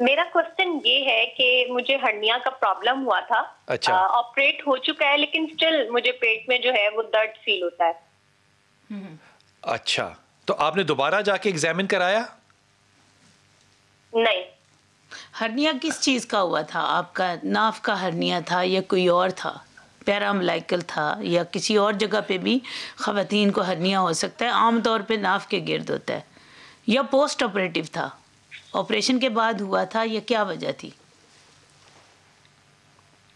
میرا کوشچن یہ ہے کہ مجھے ہرنیا کا پرابلم ہوا تھا. اچھا. آپریٹ ہو چکا ہے لیکن اسٹل مجھے پیٹ میں جو ہے وہ درد فیل ہوتا ہے. اچھا, تو آپ نے دوبارہ جا کے ایگزامن کرایا؟ نہیں. ہرنیا کس چیز کا ہوا تھا آپ کا؟ ناف کا ہرنیا تھا یا کوئی اور تھا؟ پیرامبلائکل تھا یا کسی اور جگہ پہ بھی خواتین کو ہرنیا ہو سکتا ہے, عام طور پہ ناف کے گرد ہوتا ہے, یا پوسٹ آپریٹو تھا, آپریشن کے بعد ہوا تھا, یا کیا وجہ تھی؟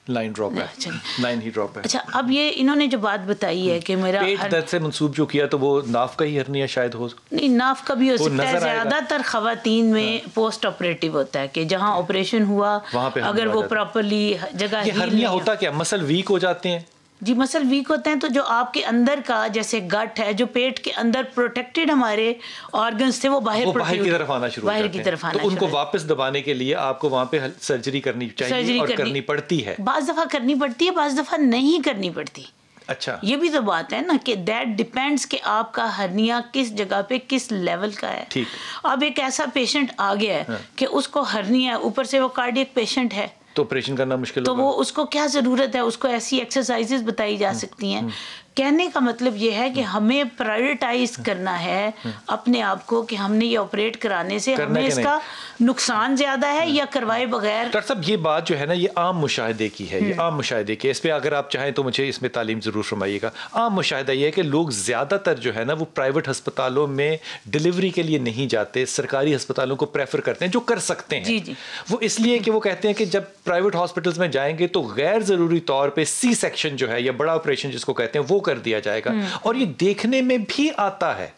لائن ڈراپ ہے, لائن ہی ڈراپ ہے. اچھا, اب یہ انہوں نے جو بات بتائی ہے کہ میرا پیٹ درد سے منسوب جو کیا تو وہ ناف کا ہی ہرنیا شاید ہو. نہیں, ناف کا بھی ہو سکتا ہے. زیادہ تر خواتین میں پوسٹ آپریٹو ہوتا ہے کہ جہاں آپریشن ہوا اگر وہ پراپرلی جگہ ہرنیا ہوتا کیا, مسل ویک ہو جاتے ہیں؟ جی, مسل ویک ہوتے ہیں تو جو آپ کے اندر کا جیسے گٹ ہے, جو پیٹ کے اندر پروٹیکٹڈ ہمارے آرگنز تھے, وہ باہر کی طرف آنا شروع باہر کی طرف آنا, تو ان کو واپس دبانے کے لیے آپ کو وہاں پہ سرجری کرنی چاہیے اور کرنی پڑتی ہے. بعض دفعہ کرنی پڑتی ہے, بعض دفعہ نہیں کرنی پڑتی. اچھا, یہ بھی تو بات ہے نا کہ دیٹ ڈیپینڈس کہ آپ کا ہرنیا کس جگہ پہ کس لیول کا ہے. ٹھیک. اب ایک ایسا پیشنٹ آ گیا ہے کہ اس کو ہرنیا, اوپر سے وہ کارڈیک پیشنٹ ہے, تو آپریشن کرنا مشکل تو وہ اس کو کیا ضرورت ہے, اس کو ایسی ایکسرسائزز بتائی جا سکتی ہیں. کہنے کا مطلب یہ ہے کہ ہمیں پرائیورٹائز کرنا ہے اپنے آپ کو کہ ہم نے یہ آپریٹ کرانے سے ہمیں اس کا نقصان زیادہ ہے یا کروائے بغیر. ڈاکٹر صاحب, یہ بات جو ہے نا یہ عام مشاہدے کی ہے, یہ عام مشاہدے کی. اس پہ اگر آپ چاہیں تو مجھے اس میں تعلیم ضرور فرمائیے گا. عام مشاہدہ یہ ہے کہ لوگ زیادہ تر جو ہے نا وہ پرائیویٹ ہسپتالوں میں ڈلیوری کے لیے نہیں جاتے, سرکاری ہسپتالوں کو پریفر کرتے ہیں جو کر سکتے ہیں. وہ اس لیے کہ وہ کہتے ہیں کہ جب پرائیویٹ ہاسپٹلس میں جائیں گے تو غیر ضروری طور پہ سی سیکشن جو ہے یا بڑا آپریشن جس کو کہتے ہیں وہ کر دیا جائے گا, اور یہ دیکھنے میں بھی آتا ہے.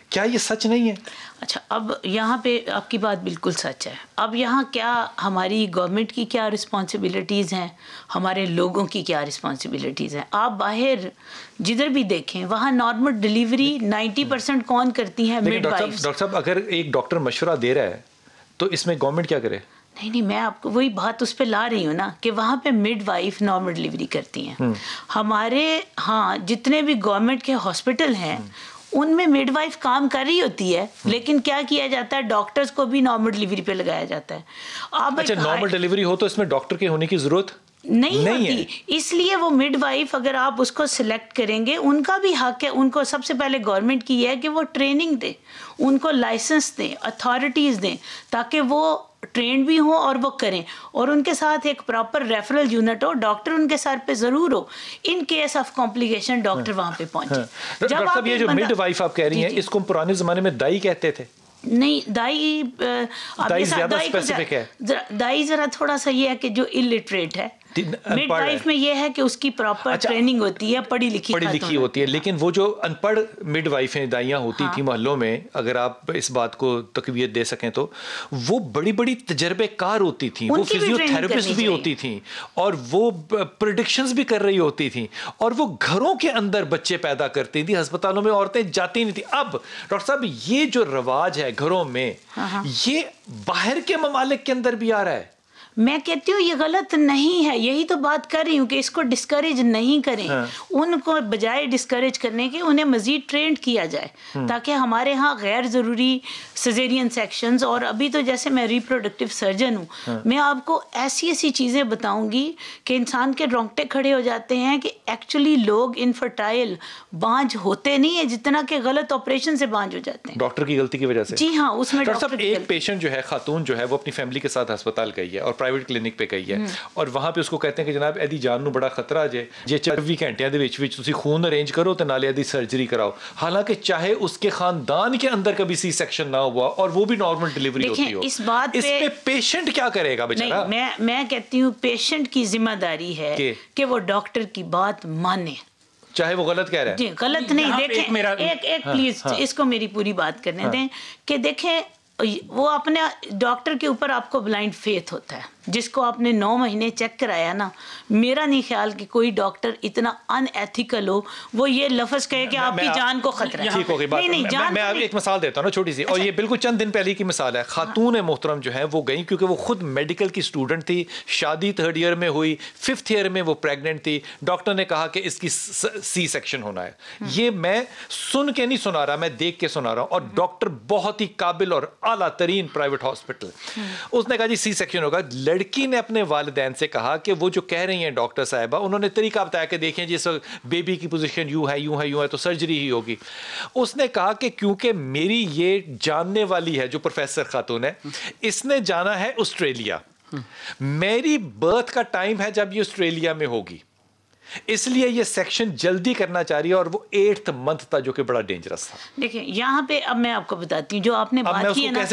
کیا یہ سچ نہیں ہے؟ اچھا, اب یہاں پہ آپ کی بات بالکل سچ ہے. اب یہاں کیا ہماری گورنمنٹ کی کیا رسپانسبلٹیز ہیں, ہمارے لوگوں کی کیا رسپانسبلٹیز ہیں؟ آپ باہر جدھر بھی دیکھیں وہاں نارمل ڈیلیوری 90% کون کرتی ہیں؟ Mid wives. ڈاکٹر صاحب, اگر ایک ڈاکٹر مشورہ دے رہا ہے تو اس میں گورنمنٹ کیا کرے؟ نہیں, میں آپ کو وہی بات اس پہ لا رہی ہوں نا کہ وہاں پہ مڈ وائف نارمل ڈلیوری کرتی ہیں. ہمارے ہاں جتنے بھی گورنمنٹ کے ہاسپٹل ہیں ان میں مڈ وائف کام کر رہی ہوتی ہے, لیکن کیا کیا جاتا ہے, ڈاکٹرز کو بھی نارمل ڈلیوری پہ لگایا جاتا ہے. اچھا, نارمل ڈلیوری ہو تو اس میں ڈاکٹر کے ہونے کی ضرورت نہیں ہوتی, اس لیے وہ مڈ وائف اگر آپ اس کو سلیکٹ کریں گے, ان کا بھی حق ہے. ان کو سب سے پہلے گورنمنٹ کی یہ ہے کہ وہ ٹریننگ دے, ان کو لائسنس دیں, اتھارٹیز دیں, تاکہ وہ ٹرینڈ بھی ہوں اور وہ کریں, اور ان کے ساتھ ایک پراپر ریفرل یونٹ ہو, ڈاکٹر ان کے سر پہ ضرور ہو. In case of complication doctor وہاں پہ پہنچے. ڈاکٹر صاحب, یہ جو مڈ وائف آپ کہہ رہی ہیں اس کو پرانے زمانے میں دائی کہتے تھے. نہیں, دائی زیادہ اسپیسیفک ہے. دائی ذرا تھوڑا سا یہ ہے کہ جو الٹریٹ ہے. مڈ وائف میں یہ ہے کہ اس کی پراپر ٹریننگ ہوتی ہے, پڑھی لکھی ہوتی ہے. لیکن وہ جو ان پڑھ مڈ وائفیں دائیاں ہوتی تھیں محلوں میں, اگر آپ اس بات کو تقویت دے سکیں تو وہ بڑی بڑی تجربے کار ہوتی تھیں, وہ فزیو تھراپسٹ بھی ہوتی تھیں, اور وہ پریڈکشنز بھی کر رہی ہوتی تھیں, اور وہ گھروں کے اندر بچے پیدا کرتی تھیں. ہسپتالوں میں عورتیں جاتی نہیں تھیں. اب ڈاکٹر صاحب, یہ جو رواج ہے گھروں میں, یہ باہر کے ممالک کے اندر بھی آ رہا ہے. میں کہتی ہوں یہ غلط نہیں ہے, یہی تو بات کر رہی ہوں کہ اس کو ڈسکریج نہیں کریں. ان کو بجائے ڈسکریج کرنے کے انہیں مزید ٹرینڈ کیا جائے, تاکہ ہمارے ہاں غیر ضروری سیزیرین سیکشنز, اور ابھی تو جیسے میں ریپروڈکٹیو سرجن ہوں, میں آپ کو ایسی ایسی چیزیں بتاؤں گی کہ انسان کے رونگٹے کھڑے ہو جاتے ہیں کہ ایکچولی لوگ انفرٹائل بانجھ ہوتے نہیں ہیں جتنا کہ غلط آپریشن سے بانجھ ہو جاتے ہیں ڈاکٹر کی غلطی کی وجہ سے. جی ہاں, اس میں ڈاکٹر صاحب ایک پیشنٹ جو ہے, خاتون جو ہے, وہ اپنی فیملی کے ساتھ ہسپتال گئی ہے اور پرائیویٹ کلینک پہ گئی ہے, اور وہاں پہ اس کو کہتے ہیں کہ جناب ایدی جان نو بڑا خطرہ جے, جے 24 گھنٹیاں دے وچ تسی خون ارینج کرو تے نالے ایدی سرجری کراؤ. حالانکہ چاہے اس کے خاندان کے اندر کبھی سی سیکشن نہ ہوا اور وہ بھی نارمل ڈلیوری ہوتی ہو, اس بات پہ پیشنٹ کیا کرے گا بیچارہ؟ میں کہتی ہوں پیشنٹ کی ذمہ داری ہے کہ وہ ڈاکٹر کی بات مانے, چاہے وہ غلط کہہ رہے ہیں. جی غلط نہیں. دیکھیں ایک پلیز اس کو میری پوری بات کرنے دیں کہ دیکھیں وہ اپنے ڈاکٹر کے اوپر آپ کو بلائنڈ فیتھ ہوتا ہے, جس کو آپ نے 9 مہینے چیک کرایا نا, میرا نہیں خیال کہ کوئی ڈاکٹر اتنا ان ایتھیکل ہو وہ یہ لفظ کہے کہ آپ کی جان کو خطرہ ہے. ٹھیک ہو گئی بات. میں ایک مثال دیتا ہوں نا چھوٹی سی, اور یہ بالکل چند دن پہلے کی مثال ہے. خاتون محترم جو ہیں وہ گئیں کیونکہ وہ خود میڈیکل کی اسٹوڈنٹ تھی, شادی 3rd ایئر میں ہوئی, 5th ایئر میں وہ پریگننٹ تھی. ڈاکٹر نے کہا کہ اس کی سی سیکشن ہونا ہے. یہ میں سن کے نہیں سنا رہا, میں دیکھ کے سنا رہا ہوں. اور ڈاکٹر بہت ہی قابل اور اعلیٰ ترین پرائیویٹ ہاسپٹل, اس نے کہا جی سی سیکشن ہوگا. لڑکی نے اپنے والدین سے کہا کہ وہ جو کہہ رہی ہیں ڈاکٹر صاحبہ, انہوں نے طریقہ بتایا کہ دیکھیں جس بیبی کی پوزیشن یوں ہے یوں ہے یوں ہے تو سرجری ہی ہوگی. اس نے کہا کہ کیونکہ میری یہ جاننے والی ہے جو پروفیسر خاتون ہے, اس نے جانا ہے آسٹریلیا, میری برتھ کا ٹائم ہے جب یہ آسٹریلیا میں ہوگی, اس لیے یہ سیکشن جلدی کرنا چاہ رہی ہے. اور وہ 8th منتھ تھا جو کہ بڑا ڈینجرس تھا. دیکھیں یہاں پہ اب میں آپ کو بتاتی ہوں جو آپ نے بات کی ہے نا,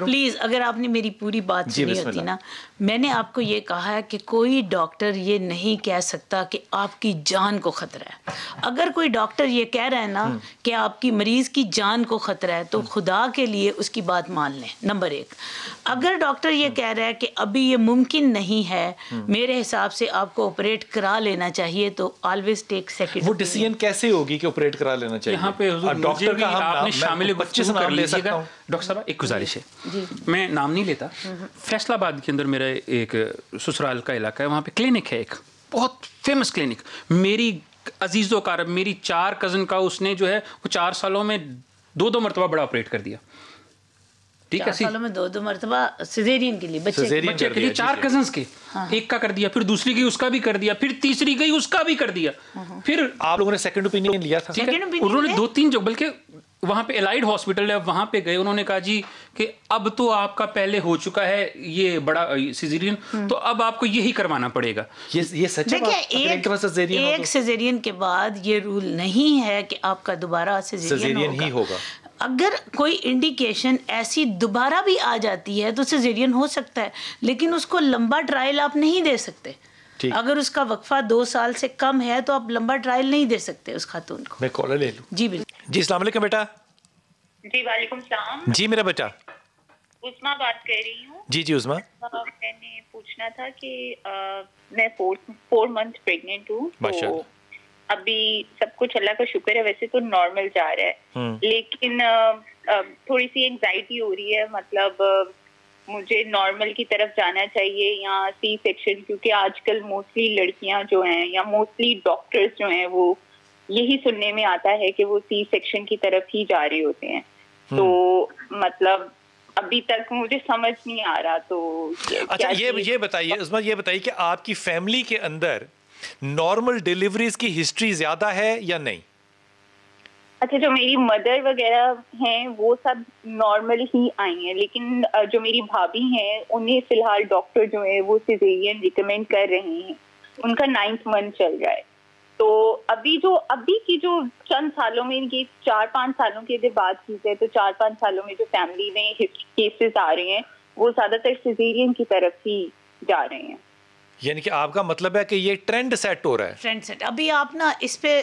پلیز اگر آپ نے میری پوری بات سنی ہوتی نا, میں نے آپ کو یہ کہا ہے کہ کوئی ڈاکٹر یہ نہیں کہہ سکتا کہ آپ کی جان کو خطرہ ہے. اگر کوئی ڈاکٹر یہ کہہ رہا ہے نا کہ آپ کی مریض کی جان کو خطرہ ہے تو خدا کے لیے اس کی بات مان لیں. نمبر 1, اگر ڈاکٹر یہ کہہ رہا ہے کہ ابھی یہ ممکن نہیں ہے, میرے حساب سے آپ کو آپریٹ کرا لینا چاہیے, تو آلویز ٹیک سیکنڈ. وہ ڈیسیژن کیسے ہوگی کہ آپریٹ کرا لینا چاہیے؟ یہاں پہ ڈاکٹر کا آپ نے شامل گفتگو کر لیجیے گا. ڈاکٹر صاحب ایک گزارش ہے, میں نام نہیں لیتا, فیصل آباد کے اندر میرا ایک سسرال کا علاقہ ہے, وہاں پہ کلینک ہے, ایک بہت فیمس کلینک. میری عزیز و اقارب, میری 4 کزن کا اس نے جو ہے وہ 4 سالوں میں 2 مرتبہ بڑا آپریٹ کر دیا. 4 سالوں میں 2 مرتبہ سیزیرین کے لیے بچے کے لیے 4 کزنس کے, ایک کا کر دیا, پھر دوسری گئی اس کا بھی کر دیا, پھر تیسری گئی اس کا بھی کر دیا. پھر آپ لوگوں نے سیکنڈ اوپینین لیا تھا؟ انہوں نے 2-3 جو, بلکہ وہاں پہ الائڈ ہاسپٹل ہے, وہاں پہ گئے, انہوں نے کہا جی کہ اب تو آپ کا پہلے ہو چکا ہے یہ بڑا سیزیرین, تو اب آپ کو یہی کروانا پڑے گا. یہ سچ ہے. ایک سیزیرین کے بعد یہ رول نہیں ہے کہ آپ کا دوبارہ سیزیرین ہی ہوگا. اگر کوئی انڈیکیشن ایسی دوبارہ بھی آ جاتی ہے تو سیزیرین ہو سکتا ہے, لیکن اس کو لمبا ٹرائل آپ نہیں دے سکتے. اگر اس کا وقفہ 2 سال سے کم ہے تو آپ لمبا ٹرائل نہیں دے سکتے اس خاتون کو. میں کالر لے لوں. جی بالکل. جی السلام علیکم بیٹا. جی وعلیکم السلام. جی میرا بیٹا عظما بات کر رہی ہوں. جی عظما, میں نے پوچھنا تھا کہ میں 4 months پریگننٹ ہوں, تو ابھی سب کچھ اللہ کا شکر ہے, ویسے تو نارمل جا رہا ہے, لیکن تھوڑی سی انگزائٹی ہو رہی ہے. مطلب مجھے نارمل کی طرف جانا چاہیے یا سی سیکشن, کیونکہ آج کل موسٹلی لڑکیاں جو ہیں یا موسٹلی ڈاکٹرز جو ہیں وہ یہی سننے میں آتا ہے کہ وہ سی سیکشن کی طرف ہی جا رہے ہوتے ہیں. تو مطلب ابھی تک مجھے سمجھ نہیں آ رہا. تو اچھا یہ بتائیے عظما, یہ بتائیے کہ آپ کی فیملی کے اندر نارمل ڈیلیوریز کی ہسٹری زیادہ ہے یا نہیں؟ اچھا, جو میری مدر وغیرہ ہیں وہ سب نارمل ہی آئی ہیں, لیکن جو میری بھابھی ہیں انہیں فی الحال ڈاکٹر جو ہے وہ سیزیرین ریکمینڈ کر رہے ہیں. ان کا 9th month چل رہا ہے. تو ابھی کی جو چند سالوں میں, یہ 4-5 سالوں کی اگر بات کی جائے تو 4-5 سالوں میں جو فیملی میں کیسز آ رہے ہیں وہ زیادہ تر سیزیرین کی طرف ہی جا رہے ہیں. یعنی کہ آپ کا مطلب ہے کہ یہ ٹرینڈ سیٹ ہو رہا ہے. Trend set. ابھی آپ نا اس پہ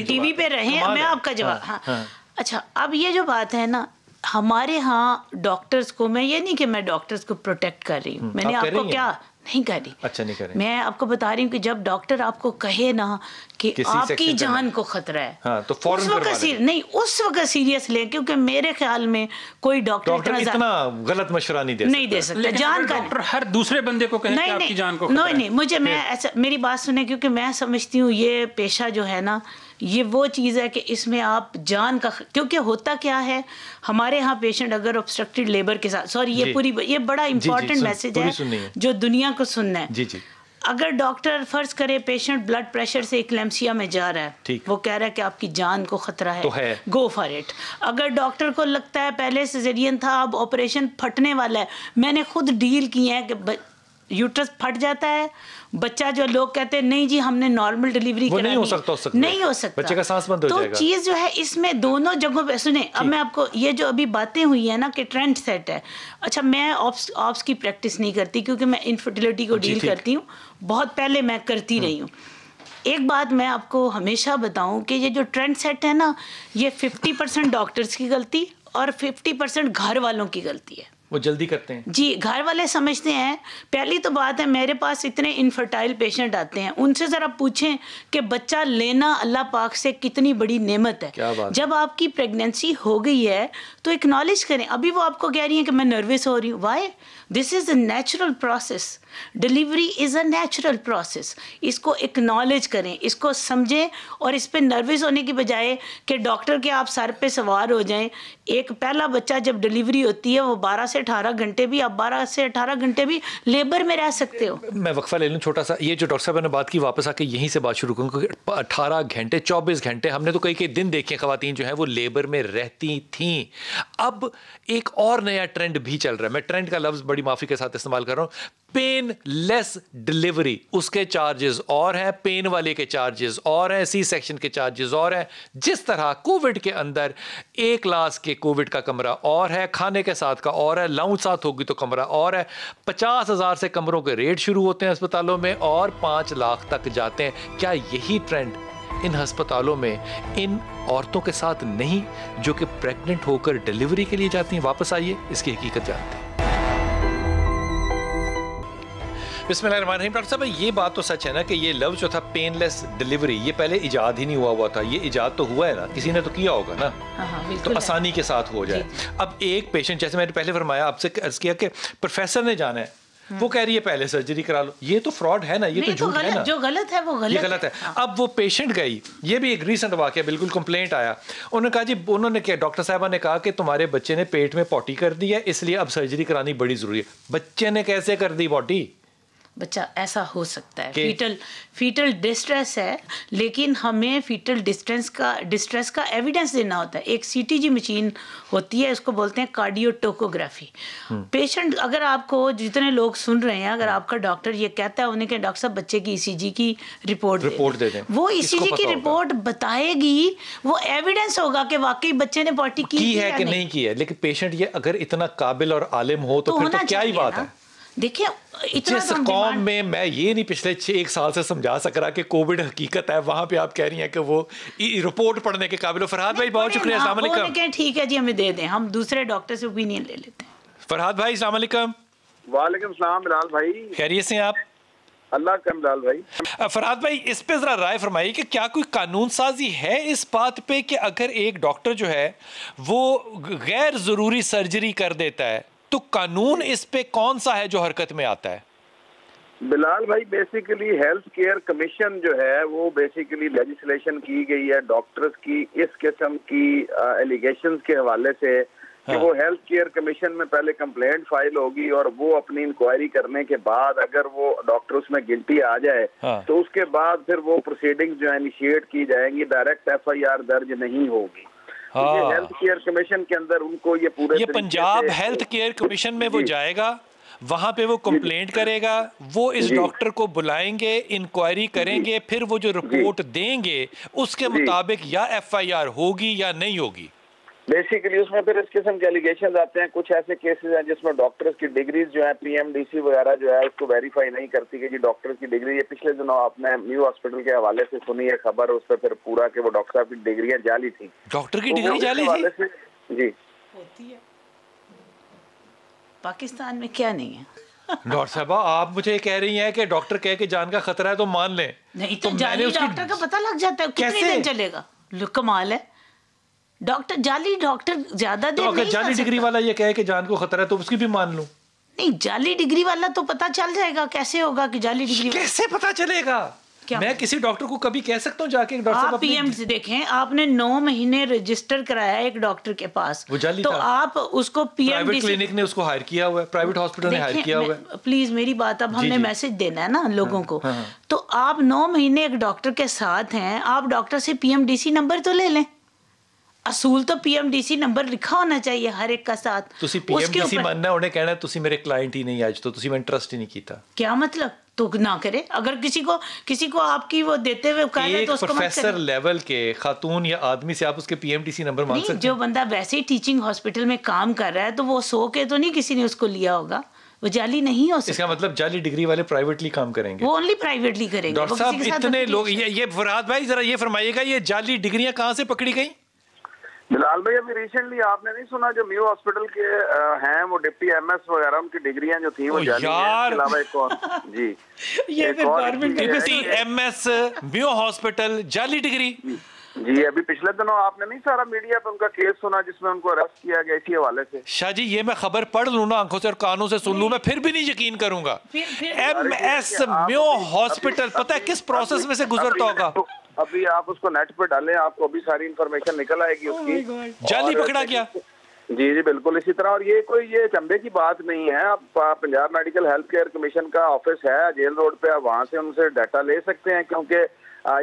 ٹی وی پہ رہیں, میں آپ کا جواب. ہاں اچھا, اب یہ جو بات ہے نا, ہمارے ہاں ڈاکٹرز کو, میں یہ نہیں کہ میں ڈاکٹرز کو پروٹیکٹ کر رہی ہوں, میں نے آپ کو کیا نہیں کر رہی. اچھا نہیں کر رہی. میں آپ کو بتا رہی ہوں کہ جب ڈاکٹر آپ کو کہے نا کہ آپ کی جان کو خطرہ ہے, تو فوراً نہیں اس وقت سیریس لیں, کیونکہ میرے خیال میں کوئی ڈاکٹر اتنا غلط مشورہ نہیں دے سکتا. جان کا ڈاکٹر ہر دوسرے بندے کو کہے کہ آپ کی جان کو خطرہ ہے. نہیں, مجھے میں ایسا, میری بات سنیں, کیونکہ میں سمجھتی ہوں یہ پیشہ جو ہے نا یہ وہ چیز ہے کہ اس میں آپ جان کا, کیونکہ ہوتا کیا ہے ہمارے ہاں پیشنٹ اگر obstructed لیبر کے ساتھ, سوری یہ بڑا امپورٹنٹ میسج ہے جو دنیا کو سننا ہے. جی اگر ڈاکٹر فرض کرے پیشنٹ بلڈ پریشر سے ایکلیمسیا میں جا رہا ہے, وہ کہہ رہا ہے کہ آپ کی جان کو خطرہ ہے, گو فار اٹ. اگر ڈاکٹر کو لگتا ہے پہلے سیزیرین تھا اب آپریشن پھٹنے والا ہے, میں نے خود ڈیل کی ہے کہ یوٹرس پھٹ جاتا ہے, بچہ جو لوگ کہتے ہیں نہیں جی ہم نے نارمل ڈیلیوری کرانی, نہیں ہو سکتا, بچے کا سانس بند ہو جائے گا. تو چیز جو ہے اس میں دونوں جگہوں پہ سنیں. اب میں آپ کو یہ جو ابھی باتیں ہوئی ہیں نا کہ ٹرینڈ سیٹ ہے, اچھا میں آپس کی پریکٹس نہیں کرتی کیونکہ میں انفرٹیلٹی کو ڈیل کرتی ہوں, بہت پہلے میں کرتی رہی ہوں. ایک بات میں آپ کو ہمیشہ بتاؤں کہ یہ جو ٹرینڈ سیٹ ہے نا, یہ 50% ڈاکٹرز کی غلطی اور 50% گھر والوں کی غلطی ہے. وہ جلدی کرتے ہیں. جی گھر والے سمجھتے ہیں. پہلی تو بات ہے میرے پاس اتنے انفرٹائل پیشنٹ آتے ہیں, ان سے ذرا پوچھیں کہ بچہ لینا اللہ پاک سے کتنی بڑی نعمت ہے. جب آپ کی پریگنینسی ہو گئی ہے تو اکنالج کریں. ابھی وہ آپ کو کہہ رہی ہیں کہ میں نروس ہو رہی ہوں. Why? This is a natural process. Delivery is a natural process. اس کو اکنالج کریں, اس کو سمجھیں, اور اس پہ نروس ہونے کی بجائے کہ ڈاکٹر کے آپ سر پہ سوار ہو جائیں. ایک پہلا بچہ جب ڈلیوری ہوتی ہے وہ 12 سے 18 گھنٹے بھی, آپ 12 سے 18 گھنٹے بھی لیبر میں رہ سکتے ہو. میں وقفہ لے لوں چھوٹا سا. یہ جو ڈاکٹر صاحب نے بات کی واپس آ کے یہیں سے بات شروع کروں, کیونکہ 18 گھنٹے 24 گھنٹے ہم نے تو کئی دن دیکھے خواتین جو ہیں وہ لیبر میں رہتی تھیں. اب ایک اور نیا ٹرینڈ بھی چل رہا ہے. میں ٹرینڈ کا لفظ بڑی معافی کے ساتھ استعمال کر رہا ہوں. پین لیس ڈلیوری, اس کے چارجز اور ہیں, پین والے کے چارجز اور ہیں, سی سیکشن کے چارجز اور ہیں. جس طرح کووڈ کے اندر 1 کلاس کے کووڈ کا کمرہ اور ہے, کھانے کے ساتھ کا اور ہے, لاؤنج ساتھ ہوگی تو کمرہ اور ہے. 50,000 سے کمروں کے ریٹ شروع ہوتے ہیں اسپتالوں میں اور 5 لاکھ تک جاتے ہیں. کیا یہی ٹرینڈ ان ہسپتالوں میں ان عورتوں کے ساتھ نہیں جو کہ پریگننٹ ہو کر ڈلیوری کے لیے جاتی ہیں؟ واپس آئیے اس کی حقیقت جانتے ہیں. بسم اللہ الرحمن الرحیم. ڈاکٹر صاحب یہ بات تو سچ ہے نا کہ یہ لفظ جو تھا پین لیس ڈلیوری, یہ پہلے ایجاد ہی نہیں ہوا تھا. یہ ایجاد تو ہوا ہے نا, کسی نے تو کیا ہوگا نا, تو آسانی کے ساتھ ہو جائے. اب ایک پیشنٹ, جیسے میں نے پہلے فرمایا آپ سے عرض کیا کہ پروفیسر نے جانا ہے, وہ کہہ رہی ہے پہلے سرجری کرا لو. یہ تو فراڈ ہے نا, یہ تو جھوٹ ہے نا, جو غلط ہے وہ غلط ہے. اب وہ پیشنٹ گئی, یہ بھی ایک ریسنٹ واقعہ, بالکل کمپلینٹ آیا. انہوں نے کہا جی, انہوں نے کیا, ڈاکٹر صاحبہ نے کہا کہ تمہارے بچے نے پیٹ میں پوٹی کر دی ہے, اس لیے اب سرجری کرانی بڑی ضروری ہے. بچے نے کیسے کر دی پوٹی؟ بچہ ایسا ہو سکتا ہے, فیٹل ڈسٹریس ہے, لیکن ہمیں فیٹل ڈسٹریس کا ایویڈنس دینا ہوتا ہے. ایک سی ٹی جی مشین ہوتی ہے, اس کو بولتے ہیں کارڈیو ٹوکوگرافی. پیشنٹ, اگر آپ کو جتنے لوگ سن رہے ہیں, اگر آپ کا ڈاکٹر یہ کہتا ہے انہیں کہ ڈاکٹر صاحب بچے کی ای سی جی کی رپورٹ دے دیں, وہ ای سی جی کی رپورٹ بتائے گی, وہ ایویڈنس ہوگا کہ واقعی بچے نے پوٹی کی ہے کہ نہیں کی ہے. لیکن پیشنٹ یہ اگر اتنا قابل اور عالم ہو تو پھر تو کیا ہی بات ہے. دیکھیں جس قوم میں یہ نہیں پچھلے 1 سال سے سمجھا سک رہا کہ کووڈ حقیقت ہے, وہاں پہ آپ کہہ رہی ہیں کہ وہ رپورٹ پڑھنے کے قابل ہو. فرحاد بھائی بہت شکریہ, السلام علیکم. ٹھیک ہے جی, ہمیں دے دیں, ہم دوسرے ڈاکٹر سے اوپینین لے لیتے ہیں. فرحاد بھائی السلام علیکم. وعلیکم السلام بلال بھائی, خیریت سے ہیں آپ؟ اللہ کا بلال بھائی. فرحاد بھائی اس پہ ذرا رائے فرمائیے کہ کیا کوئی قانون سازی ہے اس بات پہ کہ اگر ایک ڈاکٹر جو ہے وہ غیر ضروری سرجری کر دیتا ہے تو قانون اس پہ کون سا ہے جو حرکت میں آتا ہے؟ بلال بھائی بیسیکلی ہیلتھ کیئر کمیشن جو ہے وہ بیسیکلی لیجسلیشن کی گئی ہے ڈاکٹرز کی اس قسم کی ایلیگیشنز کے حوالے سے کہ وہ ہیلتھ کیئر کمیشن میں پہلے کمپلینٹ فائل ہوگی اور وہ اپنی انکوائری کرنے کے بعد اگر وہ ڈاکٹر اس میں گلٹی آ جائے تو اس کے بعد پھر وہ پروسیڈنگز جو انیشیٹ کی جائیں گی, ڈائریکٹ ایف آئی آر درج نہیں ہوگی. ہیلتھ کیئر کمیشن کے اندر ان کو یہ پورے, یہ پنجاب ہیلتھ کیئر کمیشن میں وہ جائے گا, وہاں پہ وہ کمپلینٹ کرے گا, وہ اس ڈاکٹر کو بلائیں گے, انکوائری کریں گے, پھر وہ جو رپورٹ دیں گے اس کے مطابق یا ایف آئی آر ہوگی یا نہیں ہوگی. بیسیکلی اس میں پھر اس قسم کے ایلیگیشنز آتے ہیں. کچھ ایسے کیسز ہیں جس میں ڈاکٹرز کی ڈگریز جو ہیں پی ایم ڈی سی وغیرہ جو ہے اس کو ویریفائی نہیں کرتی کہ جی ڈاکٹرز کی ڈگری, یہ پچھلے دنوں آپ نے نیو ہاسپٹل کے حوالے سے سنی ہے خبر, اس پہ پھر پورا کہ وہ ڈاکٹر صاحب کی ڈگریاں جعلی تھیں. ڈاکٹر کی ڈگری جعلی تھی؟ جی ہوتی ہے, پاکستان میں کیا نہیں ہے. ڈاکٹر صاحبہ آپ مجھے کہہ رہی ہیں کہ ڈاکٹر کہہ کہ جان کا خطرہ ہے تو مان لیں, نہیں تو جعلی ڈاکٹر کا پتہ لگ جاتا ہے, کتنے دن چلے گا؟ کمال ہے. ڈاکٹر جعلی ڈاکٹر زیادہ دیر نہیں, اگر جعلی ڈگری والا یہ کہے کہ جان کو خطرہ ہے تو اس کی بھی مان لوں. نہیں, جعلی ڈگری والا تو پتہ چل جائے گا. کیسے ہوگا کہ جعلی ڈگری, کیسے پتہ چلے گا؟ میں کسی ڈاکٹر کو کبھی کہہ سکتا ہوں جا کے ڈاکٹر صاحب پی ایم سے دیکھیں, آپ نے 9 مہینے رجسٹر کرایا ایک ڈاکٹر کے پاس, تو آپ اس کو پی ایم پرائیویٹ کلینک نے اس کو ہائر کیا ہوا ہے, پرائیویٹ ہاسپٹل نے ہائر کیا ہوا ہے. پلیز میری بات, اب ہم نے میسج دینا ہے نا لوگوں کو, تو آپ 9 مہینے ایک ڈاکٹر کے ساتھ ہیں, آپ ڈاکٹر سے P M D C number تو لے لیں. اصول تو P M D C number لکھا ہونا چاہیے ہر ایک کا ساتھ. تسی پی ایم ڈی سی ماننا, انہیں کہنا ہے تسی میرے کلائنٹ ہی نہیں, آج تو تسی میں انٹرسٹ ہی نہیں کیتا. کیا مطلب؟ تو نہ کرے. اگر کسی کو آپ کی وہ دیتے ہوئے کہہ رہے تو اس کو مت کرے. پروفیسر لیول کے خاتون یا آدمی سے آپ اس کے P M D C number مانگ سکتے ہیں؟ جو بندہ ویسے ہی ٹیچنگ ہاسپٹل میں کام کر رہا ہے تو وہ 100 کے تو نہیں کسی نے اس کو لیا ہوگا, وہ جعلی نہیں ہو سکتا. اس کا مطلب جعلی ڈگری والے پرائیویٹلی کام کریں گے, وہ اونلی پرائیویٹلی کریں گے. ڈاکٹر صاحب اتنے لوگ, یہ فرحاد بھائی ذرا یہ فرمائیے گا, یہ جعلی ڈگریاں کہاں سے پکڑی گئیں؟ بلال بھائی ابھی ریسنٹلی آپ نے نہیں سنا جو میو ہاسپٹل کے ہیں وہ ڈپٹی ایم ایس وغیرہ ان کی ڈگریاں جو تھیں وہ جعلی ہیں، اس کے علاوہ ایک اور جی یہ ڈپٹی ایم ایس میو ہاسپٹل جعلی ڈگری. جی ابھی پچھلے دنوں آپ نے نہیں سارا میڈیا پہ ان کا کیس سنا جس میں ان کو اریسٹ کیا گیا اسی حوالے سے. شاہ جی یہ میں خبر پڑھ لوں نا آنکھوں سے اور کانوں سے سن لوں میں پھر بھی نہیں یقین کروں گا. ایم ایس میو ہاسپٹل پتہ ہے کس پروسیس میں سے گزرتا ہوگا؟ ابھی آپ اس کو نیٹ پہ ڈالیں آپ کو ابھی ساری انفارمیشن نکل آئے گی اس کی. جعلی پکڑا گیا. جی جی بالکل اسی طرح. اور یہ کوئی یہ چمبے کی بات نہیں ہے. آپ Punjab medical health care commission کا آفس ہے جیل روڈ پہ، آپ وہاں سے ان سے ڈیٹا لے سکتے ہیں کیونکہ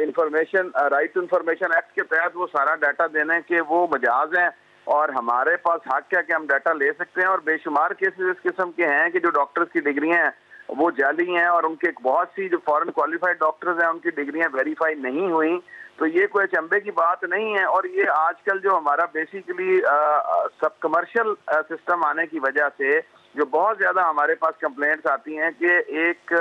information right to information act کے تحت وہ سارا ڈیٹا دینے کے وہ مجاز ہیں اور ہمارے پاس حق ہے کہ ہم ڈیٹا لے سکتے ہیں. اور بے شمار کیسز اس قسم کے ہیں کہ جو ڈاکٹرز کی ڈگریاں ہیں وہ جعلی ہیں اور ان کے بہت سی جو فورن کوالیفائڈ ڈاکٹرز ہیں ان کی ڈگریاں ویریفائی نہیں ہوئی. تو یہ کوئی چمبے کی بات نہیں ہے. اور یہ آج کل جو ہمارا بیسیکلی سب کمرشل سسٹم آنے کی وجہ سے جو بہت زیادہ ہمارے پاس کمپلینٹس آتی ہیں کہ ایک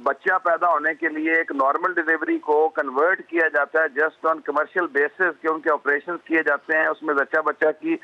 بچہ پیدا ہونے کے لیے ایک نارمل ڈیلیوری کو کنورٹ کیا جاتا ہے جسٹ آن کمرشل بیسس کہ ان کے آپریشنز کیے جاتے ہیں، اس میں بچہ کی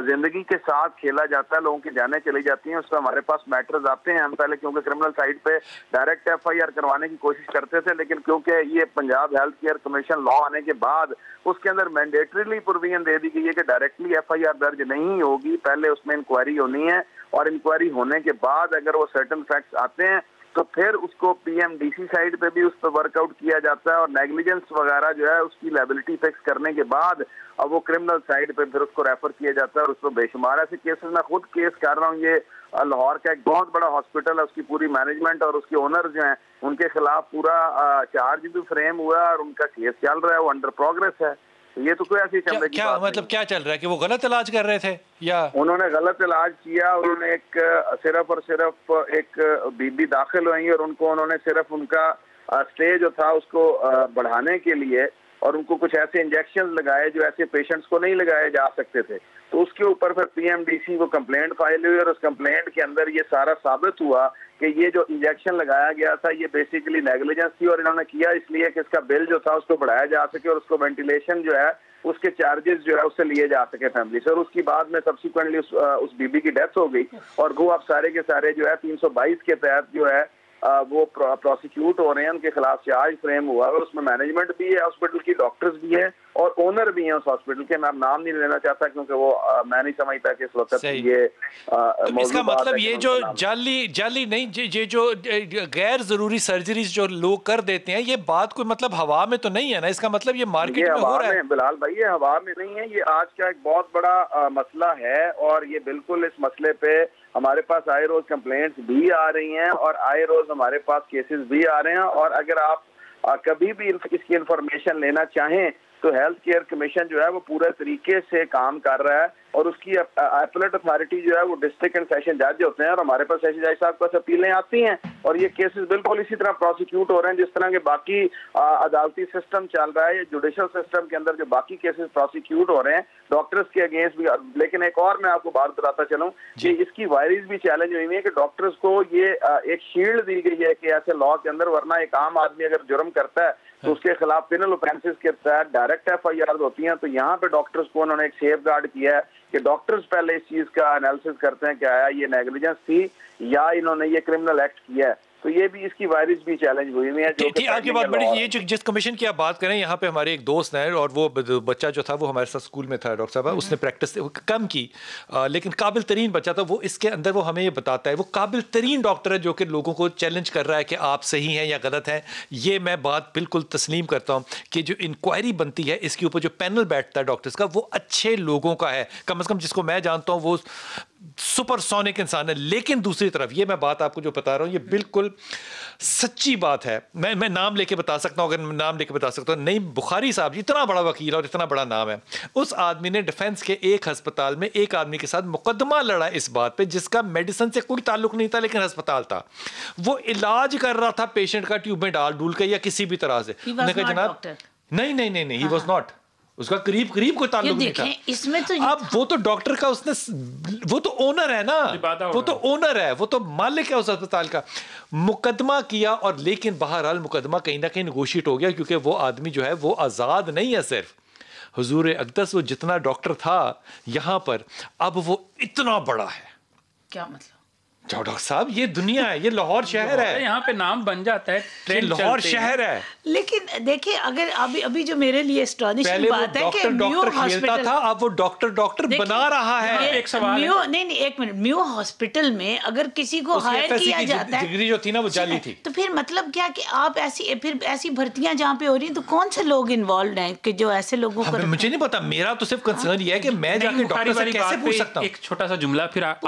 زندگی کے ساتھ کھیلا جاتا ہے، لوگوں کی جانیں چلی جاتی ہیں. اس میں ہمارے پاس میٹرز آتے ہیں. ہم پہلے کیونکہ کرمنل سائڈ پہ ڈائریکٹ ایف آئی آر کروانے کی کوشش کرتے تھے لیکن کیونکہ یہ پنجاب ہیلتھ کیئر کمیشن لا آنے کے بعد اس کے اندر مینڈیٹریلی پروویژن دے دی گئی ہے کہ ڈائریکٹلی ایف آئی آر درج نہیں ہوگی، پہلے اس میں انکوائری ہونی ہے اور انکوائری ہونے کے بعد اگر وہ سرٹن فیکٹس آتے ہیں تو پھر اس کو P M D C side پہ بھی اس پہ ورک آؤٹ کیا جاتا ہے اور نیگلیجنس وغیرہ جو ہے اس کی لیبلٹی فکس کرنے کے بعد اب وہ کرمنل سائڈ پہ پھر اس کو ریفر کیا جاتا ہے اور اس پہ بے شمار ایسے کیسز میں خود کیس کر رہا ہوں. یہ لاہور کا ایک بہت بڑا ہاسپٹل ہے، اس کی پوری مینجمنٹ اور اس کے اونر جو ہیں ان کے خلاف پورا چارج بھی فریم ہوا ہے اور ان کا کیس چل رہا ہے، وہ انڈر پروگریس ہے. یہ تو کوئی ایسی چمبے کی بات مطلب کیا چل رہا ہے کہ وہ غلط علاج کر رہے تھے یا انہوں نے غلط علاج کیا؟ انہوں نے ایک صرف اور صرف ایک بی بی داخل ہوئی اور ان کو انہوں نے صرف ان کا اسٹے جو تھا اس کو بڑھانے کے لیے اور ان کو کچھ ایسے انجیکشن لگائے جو ایسے پیشنٹس کو نہیں لگائے جا سکتے تھے. تو اس کے اوپر پھر پی ایم ڈی سی کو کمپلینٹ فائل ہوئی اور اس کمپلینٹ کے اندر یہ سارا ثابت ہوا کہ یہ جو انجیکشن لگایا گیا تھا یہ بیسیکلی نیگلیجنس تھی اور انہوں نے کیا اس لیے کہ اس کا بل جو تھا اس کو بڑھایا جا سکے اور اس کو وینٹیلیشن جو ہے اس کے چارجز جو ہے اس سے لیے جا سکے فیملی سے. اور اس کی بعد میں سبسیکوینٹلی اس بی بی کی ڈیتھ ہو گئی اور وہ اب سارے کے سارے جو ہے 322 کے تحت جو ہے وہ پروسیکیوٹ ہو رہے ہیں، ان کے خلاف چارج فریم ہوا ہے اور اس میں مینجمنٹ بھی ہے ہاسپٹل کی، ڈاکٹرز بھی ہیں اور اونر بھی ہیں اس ہاسپٹل کے. میں اب نام نہیں لینا چاہتا کیونکہ وہ میں نہیں سمجھتا کہ اس وقت یہ اس کا مطلب یہ جو جعلی نہیں یہ جو غیر ضروری سرجریز جو لوگ کر دیتے ہیں یہ بات کوئی مطلب ہوا میں تو نہیں ہے نا؟ اس کا مطلب یہ مارکیٹ میں ہو رہا ہے. بلال بھائی یہ ہوا میں نہیں ہے، یہ آج کا ایک بہت بڑا مسئلہ ہے اور یہ بالکل اس مسئلے پہ ہمارے پاس آئے روز کمپلینٹس بھی آ رہی ہیں اور آئے روز ہمارے پاس کیسز بھی آ رہے ہیں. اور اگر آپ کبھی بھی اس کی انفارمیشن لینا چاہیں تو ہیلتھ کیئر کمیشن جو ہے وہ پورے طریقے سے کام کر رہا ہے اور اس کی ایپلیٹ اتھارٹی جو ہے وہ ڈسٹرکٹ اینڈ سیشن جج ہوتے ہیں اور ہمارے پاس سیشن جج صاحب کو اپیلیں آتی ہیں اور یہ کیسز بالکل اسی طرح پروسیکیوٹ ہو رہے ہیں جس طرح کے باقی عدالتی سسٹم چل رہا ہے. جوڈیشل سسٹم کے اندر جو باقی کیسز پروسیکیوٹ ہو رہے ہیں ڈاکٹرز کے اگینسٹ بھی. لیکن ایک اور میں آپ کو بات بتاتا چلوں کہ اس کی وائرز بھی چیلنج ہوئی ہے کہ ڈاکٹرز کو یہ ایک شیلڈ دی گئی ہے کہ ایسے لا کے اندر، ورنہ ایک عام آدمی اگر جرم کرتا ہے تو اس کے خلاف پینل اوفینسز کے تحت ڈائریکٹ ایف آئی آر ہوتی ہیں. تو یہاں پہ ڈاکٹرز کو انہوں نے ایک سیف گارڈ کیا ہے کہ ڈاکٹرز پہلے اس چیز کا انالیسس کرتے ہیں کہ آیا یہ نیگلیجنس تھی یا انہوں نے یہ کرمنل ایکٹ کیا ہے. تو یہ بھی اس کی وائرس بھی چیلنج ہوئی ہوئی ہے. آپ کی بات بڑی یہ جس کمیشن کی آپ بات کریں یہاں پہ ہمارے ایک دوست ہیں اور وہ بچہ جو تھا وہ ہمارے ساتھ اسکول میں تھا ڈاکٹر صاحب، اس نے پریکٹس کم کی لیکن قابل ترین بچہ تھا. وہ اس کے اندر وہ ہمیں یہ بتاتا ہے، وہ قابل ترین ڈاکٹر ہے جو کہ لوگوں کو چیلنج کر رہا ہے کہ آپ صحیح ہیں یا غلط ہیں. یہ میں بات بالکل تسلیم کرتا ہوں کہ جو انکوائری بنتی ہے اس کے اوپر جو پینل بیٹھتا ہے ڈاکٹرز کا وہ اچھے لوگوں کا ہے، کم از کم جس کو میں جانتا ہوں وہ سپر سونک انسان ہے. لیکن دوسری طرف یہ میں بات آپ کو جو بتا رہا ہوں یہ بالکل سچی بات ہے. میں نام لے کے بتا سکتا ہوں، اگر نام لے کے بتا سکتا ہوں، نعیم بخاری صاحب اتنا بڑا وکیل اور اتنا بڑا نام ہے، اس آدمی نے ڈیفینس کے ایک ہسپتال میں ایک آدمی کے ساتھ مقدمہ لڑا اس بات پہ جس کا میڈیسن سے کوئی تعلق نہیں تھا لیکن ہسپتال تھا. وہ علاج کر رہا تھا پیشنٹ کا ٹیوب میں ڈول کے یا کسی بھی طرح سے. جناب نہیں ہی واز ناٹ، اس کا قریب کوئی تعلق نہیں تھا. اس میں تو اب وہ تو ڈاکٹر کا اس نے وہ تو اونر ہے نا، وہ تو اونر ہے، وہ تو مالک ہے اس اسپتال کا. مقدمہ کیا اور لیکن بہرحال مقدمہ کہیں نہ کہیں نیگوشیٹ ہو گیا کیونکہ وہ آدمی جو ہے وہ آزاد نہیں ہے، صرف حضور اقدس وہ جتنا ڈاکٹر تھا یہاں پر اب وہ اتنا بڑا ہے. کیا مطلب؟ ڈاکٹر صاحب یہ دنیا ہے, یہ لاہور شہر ہے, یہاں پہ نام بن جاتا ہے, یہ لاہور شہر ہے. لیکن دیکھیں اگر ابھی جو میرے لیے اسٹانشنگ بات ہے کہ ڈاکٹر کھیلتا تھا, اب وہ ڈاکٹر بنا رہا ہے. ایک سوال ہے, نہیں ایک منٹ, میو ہاسپٹل میں اگر کسی کو ہائر کیا جاتا ہے, ڈگری جو تھی نا وہ جعلی تھی, تو پھر مطلب کیا کہ آپ ایسی بھرتیاں جہاں پہ ہو رہی ہیں تو کون سے لوگ انوالوڈ ہیں کہ جو ایسے لوگوں کو؟ مجھے نہیں پتا, میرا تو صرف کنسرن یہ ہے کہ میں جا کے ڈاکٹر سے کیسے پوچھ سکتا ہوں. ایک چھوٹا سا جملہ پھر آپ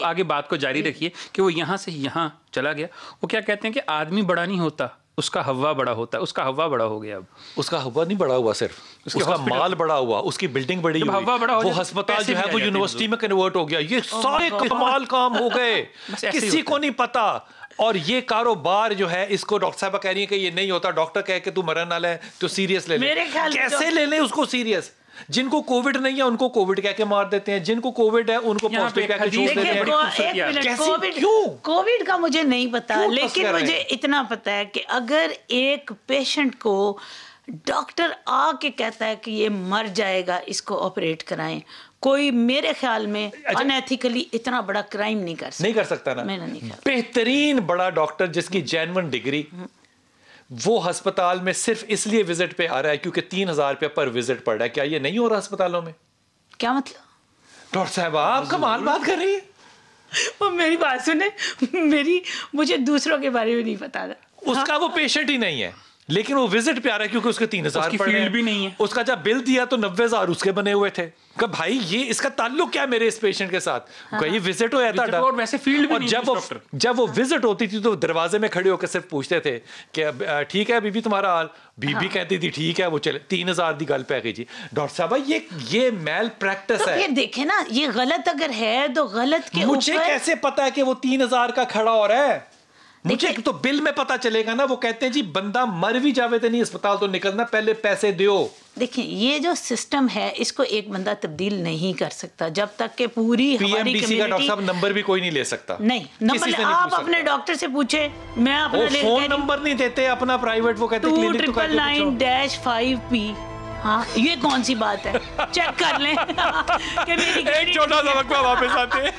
آگے بات کو جاری رکھیے کہ وہ یہاں سے یہاں چلا گیا. وہ کیا کہتے ہیں کہ آدمی بڑا نہیں ہوتا, اس کا ہوا بڑا ہوتا ہے. اس کا ہوا بڑا ہو گیا, اب اس کا ہوا نہیں بڑا ہوا, صرف اس کا مال بڑا ہوا, اس کی بلڈنگ بڑی ہوئی, وہ ہسپتال جو ہے وہ یونیورسٹی میں کنورٹ ہو گیا. یہ سارے کمال کام ہو گئے, کسی کو نہیں پتا. اور یہ کاروبار جو ہے اس کو ڈاکٹر صاحبہ کہہ رہی ہے کہ یہ نہیں ہوتا, ڈاکٹر کہہ کہ تو مرن والا ہے تو سیریس لے لے. کیسے لے لیں اس کو سیریس؟ جن کو کووڈ نہیں ہے ان کو کووڈ کہہ کے مار دیتے ہیں, جن کو کووڈ ہے ان کو پازیٹیو کہہ کے چھوڑ دیتے ہیں. کووڈ کا مجھے نہیں پتا, لیکن مجھے اتنا پتا ہے کہ اگر ایک پیشنٹ کو ڈاکٹر آ کے کہتا ہے کہ یہ مر جائے گا, اس کو آپریٹ کرائیں, کوئی میرے خیال میں انیتھیکلی اتنا بڑا کرائم نہیں کر سکتا نا. بہترین بڑا ڈاکٹر جس کی جینون ڈگری, وہ ہسپتال میں صرف اس لیے وزٹ پہ آ رہا ہے کیونکہ 3,000 روپے پر وزٹ پڑ رہا ہے. کیا یہ نہیں ہو رہا ہسپتالوں میں؟ کیا مطلب؟ ڈاکٹر صاحب آپ کمال بات کر رہی ہیں. وہ میری بات سنیں, مجھے دوسروں کے بارے میں نہیں پتا تھا. اس کا وہ پیشنٹ ہی نہیں ہے, لیکن وہ وزٹ پہ آ رہا ہے کیونکہ اس کے 3,000 پڑ رہے ہیں. بھی نہیں ہے. اس کا جب بل دیا تو 90,000 اس کے بنے ہوئے تھے. کہ بھائی یہ اس کا تعلق کیا ہے میرے اس پیشنٹ کے ساتھ؟ یہ وزٹ ہو جاتا اور ویسے فیلڈ بھی نہیں. جب وہ وزٹ ہوتی تھی تو دروازے میں کھڑے ہو کے صرف پوچھتے تھے کہ ٹھیک ہے بی بی تمہارا حال, بی بی کہتی تھی ٹھیک ہے, وہ چلے 3,000 دی گل پہ گئی جی. ڈاکٹر صاحب یہ میل پریکٹس ہے. پھر دیکھیں نا, یہ غلط اگر ہے تو غلط کے اوپر مجھے کیسے پتا ہے کہ وہ 3,000 کا کھڑا ہو رہا ہے؟ مجھے تو بل میں پتا چلے گا نا. وہ کہتے ہیں جی بندہ مر بھی جاوے تو نہیں اسپتال تو نکلنا, پہلے پیسے دیو. دیکھیں یہ جو سسٹم ہے اس کو ایک بندہ تبدیل نہیں کر سکتا جب تک کہ پوری ہماری PMDC کا ڈاکٹر صاحب نمبر بھی کوئی نہیں لے سکتا. نہیں, نمبر آپ اپنے ڈاکٹر سے پوچھیں. میں اپنا فون نمبر نہیں دیتے اپنا پرائیویٹ, وہ کہتے ہیں 299-5P. ہاں یہ کون سی بات ہے, چیک کر لیں. ایک چھوٹا سا وقفہ, واپس آتے ہیں.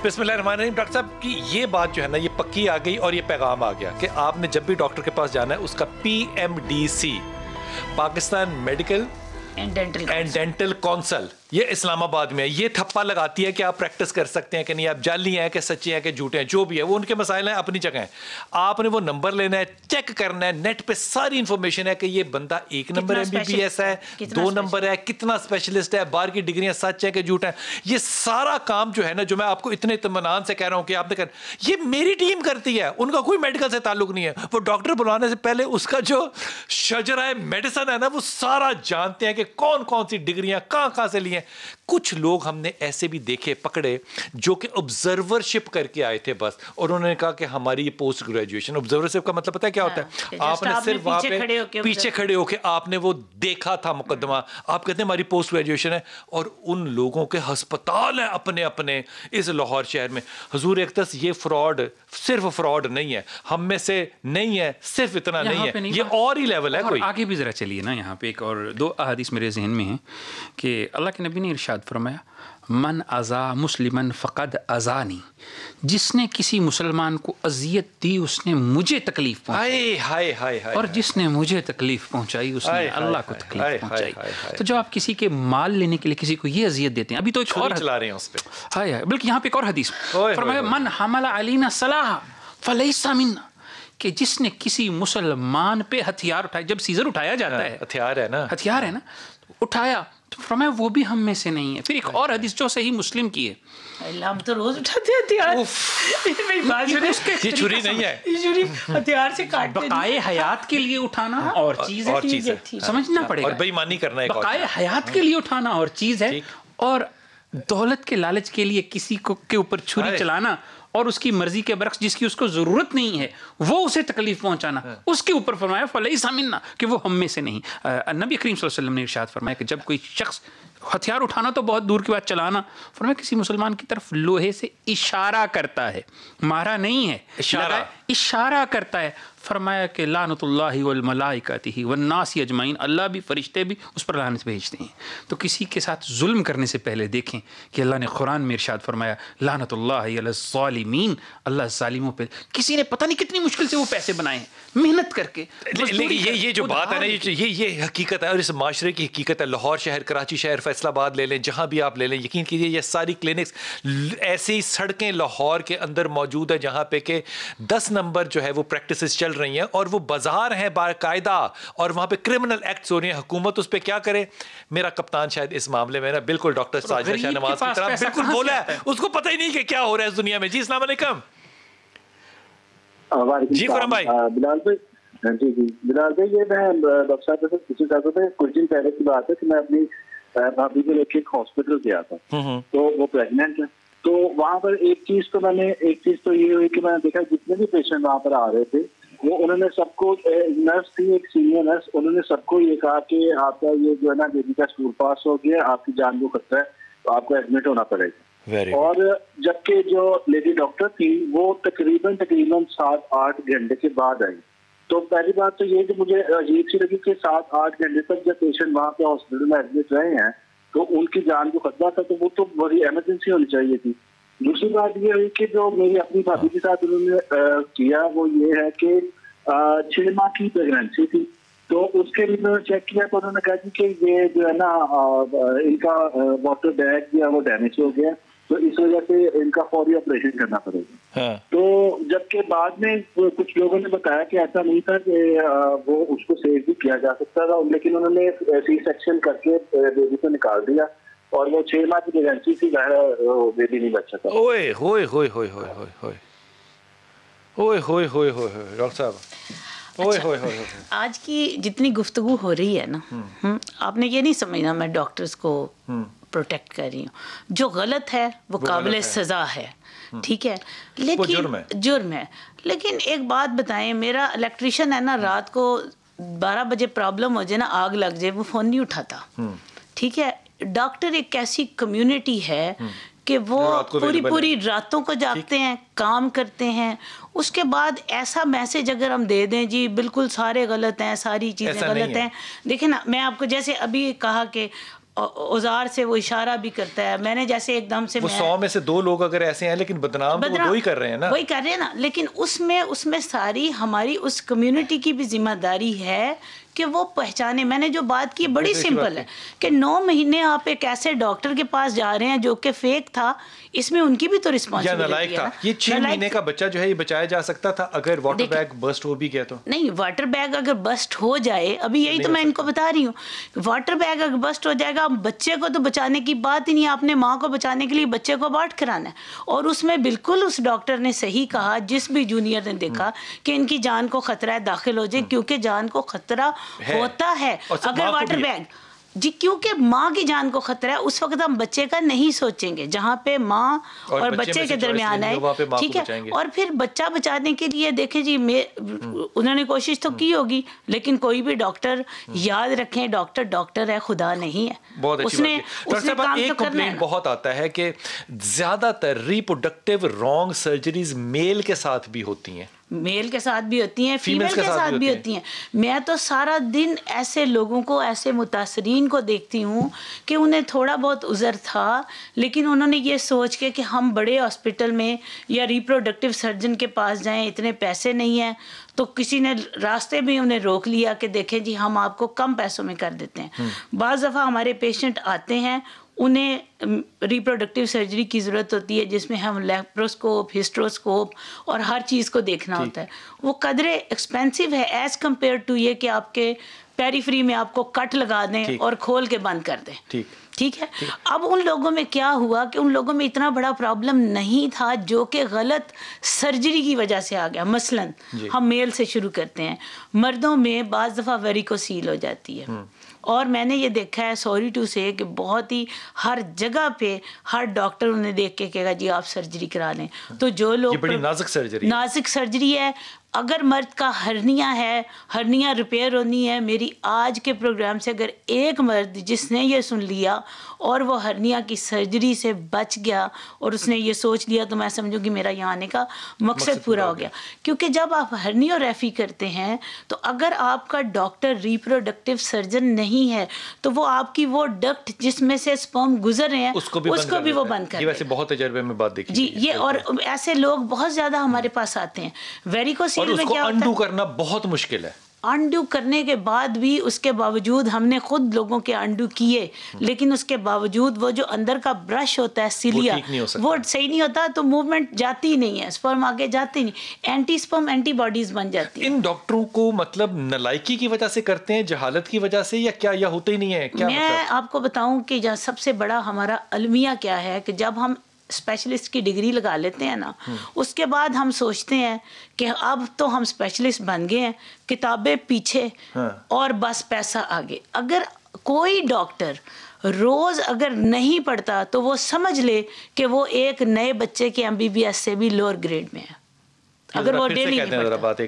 بسم اللہ الرحمن الرحیم. ڈاکٹر صاحب کی یہ بات جو ہے نا یہ پکی آ گئی اور یہ پیغام آ گیا کہ آپ نے جب بھی ڈاکٹر کے پاس جانا ہے اس کا PMDC Pakistan medical and dental council یہ اسلام آباد میں ہے, یہ تھپا لگاتی ہے کہ آپ پریکٹس کر سکتے ہیں کہ نہیں, آپ جعلی ہیں کہ سچے ہیں کہ جھوٹے ہیں, جو بھی ہے وہ ان کے مسائل ہیں اپنی جگہ ہیں. آپ نے وہ نمبر لینا ہے, چیک کرنا ہے, نیٹ پہ ساری انفارمیشن ہے کہ یہ بندہ 1 نمبر MBBS ہے, 2 نمبر ہے, کتنا اسپیشلسٹ ہے, باہر کی ڈگریاں سچ ہیں کہ جھوٹ ہیں. یہ سارا کام جو ہے نا جو میں آپ کو اتنے اطمینان سے کہہ رہا ہوں کہ آپ نے یہ میری ٹیم کرتی ہے, ان کا کوئی میڈیکل سے تعلق نہیں ہے. وہ ڈاکٹر بلانے سے پہلے اس کا جو شجرہ میڈیسن ہے نا وہ سارا جانتے ہیں کہ کون کون سی ڈگریاں کہاں سے لی ہیں. کچھ لوگ ہم نے ایسے بھی دیکھے پکڑے جو کہ آبزرورشپ کر کے آئے تھے بس, اور انہوں نے کہا کہ ہماری یہ پوسٹ گریجویشن. آبزرورشپ کا مطلب پتہ ہے کیا ہوتا ہے؟ آپ نے صرف وہاں پہ پیچھے کھڑے ہو کے آپ نے وہ دیکھا تھا مقدمہ, آپ کہتے ہیں ہماری پوسٹ گریجویشن ہے. اور ان لوگوں کے ہسپتال ہیں اپنے اپنے اس لاہور شہر میں. حضور اقدس یہ فراڈ صرف فراڈ نہیں ہے, ہم میں سے نہیں ہے, صرف اتنا نہیں ہے, یہ اور ہی لیول ہے. کوئی آگے بھی ذرا چلیے نا, یہاں پہ ایک اور 2 احادیث میرے ذہن میں ہیں کہ اللہ کے نبی نے ارشاد فرمایا من اذا مسلمن فقد اذانی, جس نے کسی مسلمان کو اذیت دی اس نے مجھے تکلیف پہنچائی, اور جس نے مجھے تکلیف پہنچائی اس نے اللہ کو تکلیف پہنچائی. تو جو آپ کسی کے مال لینے کے لیے کسی کو یہ اذیت دیتے ہیں, ابھی تو ایک اور چلا رہے ہیں اس پہ, بلکہ یہاں پہ ایک اور حدیث فرمایا من حمل علینا سلاح فلیس منا, کہ جس نے کسی مسلمان پہ ہتھیار اٹھائے, جب سیزر اٹھایا جاتا ہے, ہتھیار ہے نا اٹھایا, تو فرمایا وہ بھی ہم میں سے نہیں ہے. پھر ایک اور حدیث جو صحیح مسلم کی ہے, ہم تو روز اٹھاتے ہیں ہتھیار, یہ چھری نہیں ہے, یہ چھری ہتھیار سے کاٹتے ہیں. بقائے حیات کے لیے اٹھانا اور چیز ہے, سمجھنا پڑے گا. اور بے ایمانی کرنا ہے, بقائے حیات کے لیے اٹھانا اور چیز ہے, اور دولت کے لالچ کے لیے کسی کو کے اوپر چھری چلانا اور اس کی مرضی کے برعکس جس کی اس کو ضرورت نہیں ہے وہ اسے تکلیف پہنچانا, اس کے اوپر فرمایا فلیس منا, کہ وہ ہم میں سے نہیں. نبی کریم صلی اللہ علیہ وسلم نے ارشاد فرمایا کہ جب کوئی شخص ہتھیار اٹھانا تو بہت دور کی بات, چلانا, فرمایا کسی مسلمان کی طرف لوہے سے اشارہ کرتا ہے, مارا نہیں ہے, اشارہ کرتا ہے, فرمایا کہ لعنت اللہ والملائکۃ والناس اجمعین، اللہ بھی فرشتے بھی اس پر لعنت بھیجتے ہیں. تو کسی کے ساتھ ظلم کرنے سے پہلے دیکھیں کہ اللہ نے قرآن میں ارشاد فرمایا لعنت اللہ علی الظالمین، اللہ ظالموں پہ. کسی نے پتہ نہیں کتنی مشکل سے وہ پیسے بنائے ہیں محنت کر کے. لیکن یہ جو بات ہے نا، یہ حقیقت ہے اور اس معاشرے کی حقیقت ہے. لاہور شہر، کراچی شہر، فیصل آباد لے لیں، جہاں بھی آپ لے لیں، یقین کیجیے یہ ساری کلینکس، ایسی سڑکیں لاہور کے اندر موجود ہیں جہاں پہ کہ 10 نمبر جو ہے وہ پریکٹسز چل رہی ہیں اور وہ بازار ہیں باقاعدہ، اور وہاں پہ کرمنل ایکٹس ہو رہی ہیں. حکومت اس پہ کیا کرے؟ میرا کپتان شاید اس معاملے میں نا بالکل ڈاکٹر ساجدہ شاہنواز کی طرح بالکل بولا ہے، اس کو پتہ ہی نہیں کہ کیا ہو رہا ہے اس دنیا میں. جی السلام علیکم. جی خرم بھائی. بلال بھائی، جی بلال بھائی، یہ میں ڈاکٹر صاحب سے پوچھنا چاہتا تھا. کچھ دن پہلے کی بات ہے کہ میں اپنی بھابھی کو لے کے ایک ہاسپٹل گیا تھا، تو وہ پریگننٹ ہے. تو وہاں پر ایک چیز تو یہ ہوئی کہ میں نے دیکھا جتنے بھی پیشنٹ وہاں پر آ رہے تھے وہ انہوں نے سب کو، نرس تھی ایک سینئر نرس، انہوں نے سب کو یہ کہا کہ آپ کا یہ جو ہے نا بیبی کا اسکول پاس ہو گیا، آپ کی جان کو خطرہ ہے، تو آپ کو ایڈمٹ ہونا پڑے گا. اور جبکہ جو لیڈی ڈاکٹر تھی وہ تقریباً 7-8 گھنٹے کے بعد آئی. تو پہلی بات تو یہ کہ مجھے عجیب سی لگی کہ 7-8 گھنٹے تک جب پیشنٹ وہاں پہ ہاسپٹل میں ایڈمٹ رہے ہیں تو ان کی جان کو خطرہ تھا، تو وہ تو بڑی ایمرجنسی ہونی چاہیے تھی. دوسری بات یہ ہوئی کہ جو میری اپنی بھابھی کے ساتھ انہوں نے کیا وہ یہ ہے کہ 6 ماہ کی پریگننسی تھی. تو اس کے لیے میں نے چیک کیا تو انہوں نے کہا کہ یہ جو ہے نا ان کا واٹر بیگ جو ہے وہ ڈیمیج ہو گیا، تو اس وجہ سے ان کا فوری آپریشن کرنا پڑے گا. تو جبکہ بعد میں کچھ لوگوں نے بتایا کہ ایسا نہیں تھا کہ وہ اس کو سیو بھی کیا جا سکتا تھا، لیکن انہوں نے سی سیکشن کر کے بیبی کو نکال دیا اور وہ 6 ماہ کی پریگننسی تھی، بیبی نہیں بچ سکا. اوئے ہوئے ہوئے ہوئے ہوئے ہوئے ہوئے ہوئے ہوئے ہوئے ڈاکٹر صاحب، آج کی جتنی گفتگو ہو رہی ہے نا، آپ نے یہ نہیں سمجھنا میں ڈاکٹرز کو پروٹیکٹ کر رہی ہوں. جو غلط ہے وہ قابل سزا ہے، ٹھیک ہے، لیکن جرم ہے. لیکن ایک بات بتائیں، میرا الیکٹریشین ہے نا، رات کو 12 بجے پرابلم ہو جائے نا، آگ لگ جائے، وہ فون نہیں اٹھاتا، ٹھیک ہے. ڈاکٹر ایک ایسی کمیونٹی ہے کہ وہ پوری راتوں کو جاگتے ہیں، کام کرتے ہیں. اس کے بعد ایسا میسج اگر ہم دے دیں جی بالکل سارے غلط ہیں، ساری چیزیں غلط ہیں. دیکھیں نا، میں آپ کو جیسے ابھی کہا کہ اوزار سے وہ اشارہ بھی کرتا ہے، میں نے جیسے ایک دم سے 100 میں سے 2 لوگ اگر ایسے ہیں لیکن بدنام تو وہ 2 ہی کر رہے ہیں نا، وہی کر رہے ہیں نا. لیکن اس میں ساری ہماری اس کمیونٹی کی بھی ذمہ داری ہے کہ وہ پہچانے. میں نے جو بات کی بڑی سمپل ہے کہ 9 مہینے آپ ایک ایسے ڈاکٹر کے پاس جا رہے ہیں جو کہ فیک تھا، اس میں ان کی بھی تو رسپانسبلٹی ہے. یہ 6 مہینے کا بچہ جو ہے یہ بچایا جا سکتا تھا اگر واٹر بیگ برسٹ ہو بھی گیا تو. نہیں، واٹر بیگ اگر برسٹ ہو جائے، ابھی یہی تو میں ان کو بتا رہی ہوں، واٹر بیگ اگر برسٹ ہو جائے گا، بچے کو تو بچانے کی بات ہی نہیں. آپ نے ماں کو بچانے کے لیے بچے کو ابارٹ کرانا ہے. اور اس میں بالکل اس ڈاکٹر نے صحیح کہا، جس بھی جونیئر نے دیکھا کہ ان کی جان کو خطرہ ہے، داخل ہو جائے، کیونکہ جان کو خطرہ ہوتا ہے اگر واٹر بیگ، جی کیونکہ ماں کی جان کو خطرہ ہے. اس وقت ہم بچے کا نہیں سوچیں گے، جہاں پہ ماں اور بچے کے درمیان ہے، ٹھیک ہے. اور پھر بچہ بچانے کے لیے دیکھیں جی انہوں نے کوشش تو کی ہوگی، لیکن کوئی بھی ڈاکٹر یاد رکھیں ڈاکٹر ہے، خدا نہیں ہے. بہت اچھی بات ہے ڈاکٹر صاحب. ایک کمپلین بہت آتا ہے کہ زیادہ تر ریپروڈکٹیو رانگ سرجریز میل کے ساتھ بھی ہوتی ہیں، میل کے ساتھ بھی ہوتی ہیں، فیمیل کے ساتھ بھی ہوتی ہیں. میں تو سارا دن ایسے لوگوں کو، ایسے متاثرین کو دیکھتی ہوں کہ انہیں تھوڑا بہت عذر تھا، لیکن انہوں نے یہ سوچ کے کہ ہم بڑے ہاسپٹل میں یا ریپروڈکٹیو سرجن کے پاس جائیں، اتنے پیسے نہیں ہیں، تو کسی نے راستے میں انہیں روک لیا کہ دیکھیں جی ہم آپ کو کم پیسوں میں کر دیتے ہیں. بعض دفعہ ہمارے پیشنٹ آتے ہیں، انہیں ریپروڈکٹیو سرجری کی ضرورت ہوتی ہے جس میں ہم لیپروسکوپ، ہسٹروسکوپ اور ہر چیز کو دیکھنا ہوتا ہے. وہ قدرے ایکسپینسو ہے ایز کمپیئر ٹو یہ کہ آپ کے پیریفری میں آپ کو کٹ لگا دیں اور کھول کے بند کر دیں، ٹھیک ہے. اب ان لوگوں میں کیا ہوا کہ ان لوگوں میں اتنا بڑا پرابلم نہیں تھا جو کہ غلط سرجری کی وجہ سے آ گیا. مثلا ہم میل سے شروع کرتے ہیں، مردوں میں بعض دفعہ ویریکوسیل ہو جاتی ہے، اور میں نے یہ دیکھا ہے سوری ٹو سے کہ بہت ہی ہر جگہ پہ ہر ڈاکٹر انہیں دیکھ کے کہے گا جی آپ سرجری کرا لیں. تو جو لوگ، یہ بڑی نازک سرجری ہے، اگر مرد کا ہرنیا ہے, ہرنیا ریپیئر ہونی ہے, میری آج کے پروگرام سے اگر ایک مرد جس نے یہ سن لیا اور وہ ہرنیا کی سرجری سے بچ گیا اور اس نے یہ سوچ لیا, تو میں سمجھوں کہ میرا یہاں آنے کا مقصد پورا ہو گیا. کیونکہ جب آپ ہرنیوریفی کرتے ہیں تو اگر آپ کا ڈاکٹر ریپروڈکٹیو سرجن نہیں ہے تو وہ آپ کی وہ ڈکٹ جس میں سے سپرم گزر رہے ہیں اس کو بھی وہ بند کر دے. ویسے بہت تجربے میں بات دیکھی جی یہ, اور ایسے لوگ بہت زیادہ ہمارے پاس آتے ہیں. ویریکوسیل میں کیا ہوتا ہے, انڈو کرنا بہت مشکل ہے. انڈو کرنے کے بعد بھی اس کے باوجود ہم نے خود لوگوں کے انڈو کیے, لیکن اس کے باوجود وہ جو اندر کا برش ہوتا ہے سیلیا وہ صحیح نہیں ہوتا, تو موومنٹ جاتی ہی نہیں ہے, سپرم آگے جاتی نہیں, اینٹی سپرم اینٹی باڈیز بن جاتی ہیں. ان ڈاکٹروں کو مطلب نالائکی کی وجہ سے کرتے ہیں, جہالت کی وجہ سے, یا کیا, یا ہوتے ہی نہیں ہے کیا؟ میں آپ کو بتاؤں کہ سب سے بڑا ہمارا المیہ کیا ہے کہ جب ہم اسپیشلسٹ کی ڈگری لگا لیتے ہیں نا, اس کے بعد ہم سوچتے ہیں کہ اب تو ہم اسپیشلسٹ بن گئے ہیں, کتابیں پیچھے اور بس پیسہ آگے. اگر کوئی ڈاکٹر روز اگر نہیں پڑھتا تو وہ سمجھ لے کہ وہ ایک نئے بچے کے MBBS سے بھی لوور گریڈ میں ہے. اگر وہ ڈیلی نہیں پڑھتا,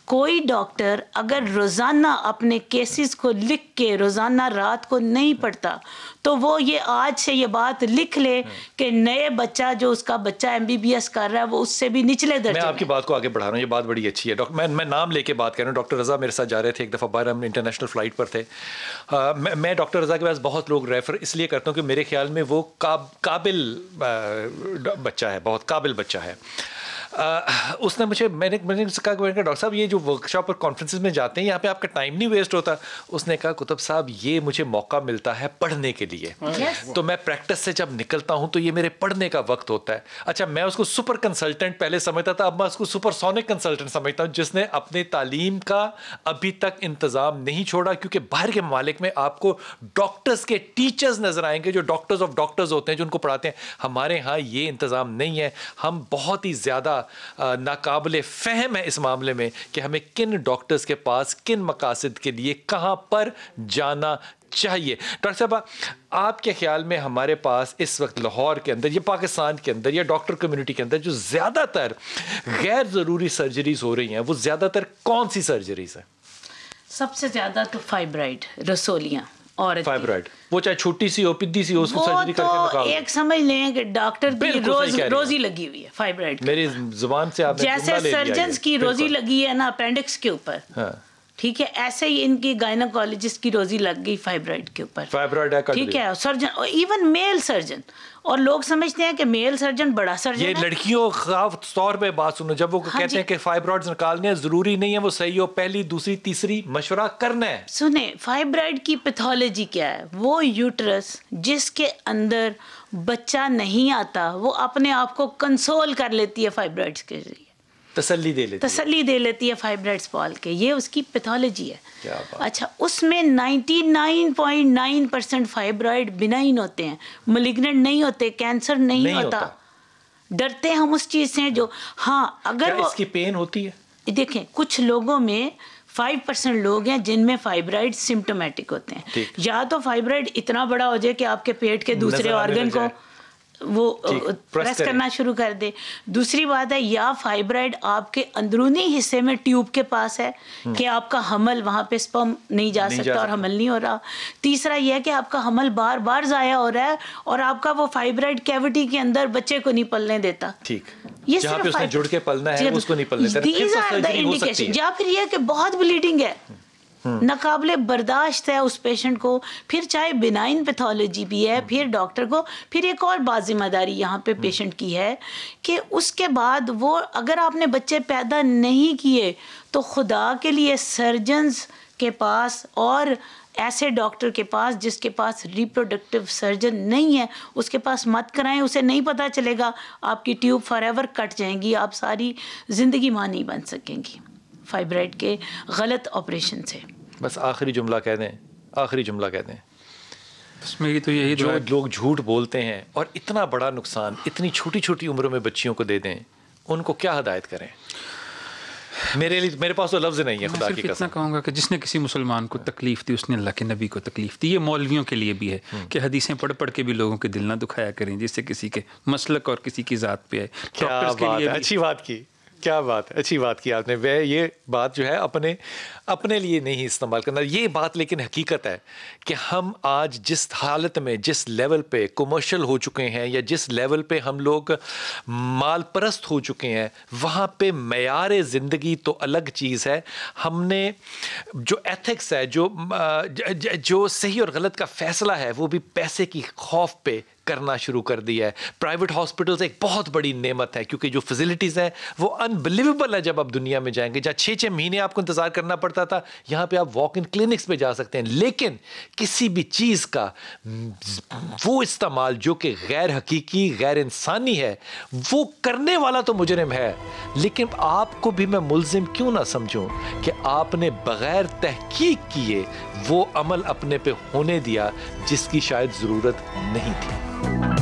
کوئی ڈاکٹر اگر روزانہ اپنے کیسز کو لکھ کے روزانہ رات کو نہیں پڑھتا تو وہ یہ آج سے یہ بات لکھ لے کہ نئے بچہ جو اس کا بچہ MBBS کر رہا ہے وہ اس سے بھی نچلے درجے. میں آپ کی بات کو آگے بڑھا رہا ہوں, یہ بات بڑی اچھی ہے. میں نام لے کے بات کر رہا ہوں. ڈاکٹر رضا میرے ساتھ جا رہے تھے ایک دفعہ باہر, ہم انٹرنیشنل فلائٹ پر تھے. میں ڈاکٹر رضا کے پاس بہت لوگ ریفر اس لیے کرتا ہوں کہ میرے خیال میں وہ قابل بچہ ہے, بہت قابل بچہ ہے. اس نے مجھے میں نے کہا کہ ڈاکٹر صاحب یہ جو ورک شاپ اور کانفرنسز میں جاتے ہیں یہاں پہ آپ کا ٹائم نہیں ویسٹ ہوتا؟ اس نے کہا کتب صاحب یہ مجھے موقع ملتا ہے پڑھنے کے لیے, تو میں پریکٹس سے جب نکلتا ہوں تو یہ میرے پڑھنے کا وقت ہوتا ہے. اچھا میں اس کو سپر کنسلٹنٹ پہلے سمجھتا تھا, اب میں اس کو سپر سونک کنسلٹنٹ سمجھتا ہوں, جس نے اپنے تعلیم کا ابھی تک انتظام نہیں چھوڑا. کیونکہ باہر کے ممالک میں آپ کو ڈاکٹرز کے ٹیچرز نظر آئیں گے جو ڈاکٹرز آف ڈاکٹرز ہوتے ہیں جو ان کو پڑھاتے ہیں. ہمارے ہاں یہ انتظام نہیں ہے. ہم بہت ہی زیادہ ناقابل فہم ہے اس معاملے میں کہ ہمیں کن ڈاکٹرز کے پاس کن مقاصد کے لیے کہاں پر جانا چاہیے. ڈاکٹر صاحب آپ کے خیال میں ہمارے پاس اس وقت لاہور کے اندر یا پاکستان کے اندر یا ڈاکٹر کمیونٹی کے اندر جو زیادہ تر غیر ضروری سرجریز ہو رہی ہیں وہ زیادہ تر کون سی سرجریز ہیں؟ سب سے زیادہ تو فائبرائڈ, رسولیاں, فائبرائڈ, وہ چاہے چھوٹی سی ہو پدی سی ہو, اس کو سرجری کر کے نکال. ایک سمجھ لیں کہ ڈاکٹر کی روزی لگی ہوئی ہے فائبرائڈ. میری زبان سے آپ جیسے سرجنز کی روزی لگی ہے نا اپینڈکس کے اوپر, ٹھیک ہے, ایسے ہی ان کی گائنوکالوجسٹ کی روزی لگ گئی فائبرائڈ کے اوپر. فائبرائڈ ہے, ٹھیک ہے, سرجن ایون میل سرجن, اور لوگ سمجھتے ہیں کہ میل سرجن بڑا سرجن ہے. یہ لڑکیوں خاص طور پہ بات سنو, جب وہ کہتے ہیں کہ فائبرائڈز نکالنے ہیں, ضروری نہیں ہے وہ صحیح ہو, پہلی دوسری تیسری مشورہ کرنا ہے. سنیں, فائبرائڈ کی پیتھولوجی کیا ہے؟ وہ یوٹرس جس کے اندر بچہ نہیں آتا وہ اپنے آپ کو کنسول کر لیتی ہے فائبرائڈز کے ذریعے, تسلی دے لیتی ہے فائبرائڈز پال کے. یہ اس کی پیتھولوجی ہے. اچھا, اس میں 99.9% فائبرائڈ بنائن ہوتے ہیں, ملیگننٹ نہیں ہوتے, کینسر نہیں ہوتا. ڈرتے ہم اس چیز سے جو, ہاں اگر اس کی پین ہوتی ہے. دیکھیں کچھ لوگوں میں 5% لوگ ہیں جن میں فائبرائڈ سمپٹومیٹک ہوتے ہیں. یا تو فائبرائڈ اتنا بڑا ہو جائے کہ آپ کے پیٹ کے دوسرے آرگن کو وہ پریس کرنا شروع کر دے. دوسری بات ہے یا فائبرائڈ آپ کے اندرونی حصے میں ٹیوب کے پاس ہے کہ آپ کا حمل وہاں پہ سپرم نہیں جا سکتا اور حمل نہیں ہو رہا. تیسرا یہ ہے کہ آپ کا حمل بار بار ضائع ہو رہا ہے اور آپ کا وہ فائبرائڈ کیوٹی کے اندر بچے کو نہیں پلنے دیتا. ٹھیک, جہاں پہ اس نے جڑ کے پلنا ہے اس کو نہیں پلنے دیتا. یا پھر یہ کہ بہت بلیڈنگ ہے, ناقابل برداشت ہے اس پیشنٹ کو, پھر چاہے بنائن پیتھولوجی بھی ہے, پھر ڈاکٹر کو پھر ایک اور بات ذمہ داری یہاں پہ پیشنٹ کی ہے کہ اس کے بعد وہ اگر آپ نے بچے پیدا نہیں کیے تو خدا کے لیے سرجنز کے پاس اور ایسے ڈاکٹر کے پاس جس کے پاس ریپروڈکٹیو سرجن نہیں ہے اس کے پاس مت کرائیں. اسے نہیں پتہ چلے گا, آپ کی ٹیوب فار ایور کٹ جائیں گی, آپ ساری زندگی ماں نہیں بن سکیں گی فائبرائڈ کے غلط آپریشن سے. بس آخری جملہ کہہ دیں, بس میری تو یہی جو لوگ جھوٹ بولتے ہیں اور اتنا بڑا نقصان اتنی چھوٹی چھوٹی عمروں میں بچیوں کو دے دیں, ان کو کیا ہدایت کریں؟ میرے پاس تو لفظ نہیں ہے. خدا کی قسم اتنا کہوں گا کہ جس نے کسی مسلمان کو تکلیف دی اس نے اللہ کے نبی کو تکلیف دی. یہ مولویوں کے لیے بھی ہے کہ حدیثیں پڑھ پڑھ کے بھی لوگوں کے دل نہ دکھایا کریں جس سے کسی کے مسلک اور کسی کی ذات پہ ہے. ڈاکٹرز کے لیے اچھی بات کی, کیا بات ہے, اچھی بات کی آپ نے. یہ بات جو ہے اپنے لیے نہیں استعمال کرنا, یہ بات لیکن حقیقت ہے کہ ہم آج جس حالت میں, جس لیول پہ کمرشل ہو چکے ہیں, یا جس لیول پہ ہم لوگ مال پرست ہو چکے ہیں, وہاں پہ معیار زندگی تو الگ چیز ہے. ہم نے جو ایتھکس ہے, جو صحیح اور غلط کا فیصلہ ہے, وہ بھی پیسے کی خوف پہ کرنا شروع کر دیا ہے. پرائیویٹ ہاسپٹلز ایک بہت بڑی نعمت ہے, کیونکہ جو فیسلٹیز ہیں وہ انبلیویبل ہے. جب آپ دنیا میں جائیں گے, جہاں 6 مہینے آپ کو انتظار کرنا پڑتا تھا, یہاں پہ آپ واک ان کلینکس پہ جا سکتے ہیں. لیکن کسی بھی چیز کا وہ استعمال جو کہ غیر حقیقی, غیر انسانی ہے, وہ کرنے والا تو مجرم ہے. لیکن آپ کو بھی میں ملزم کیوں نہ سمجھوں کہ آپ نے بغیر تحقیق کیے وہ عمل اپنے پہ ہونے دیا جس کی شاید ضرورت نہیں تھی.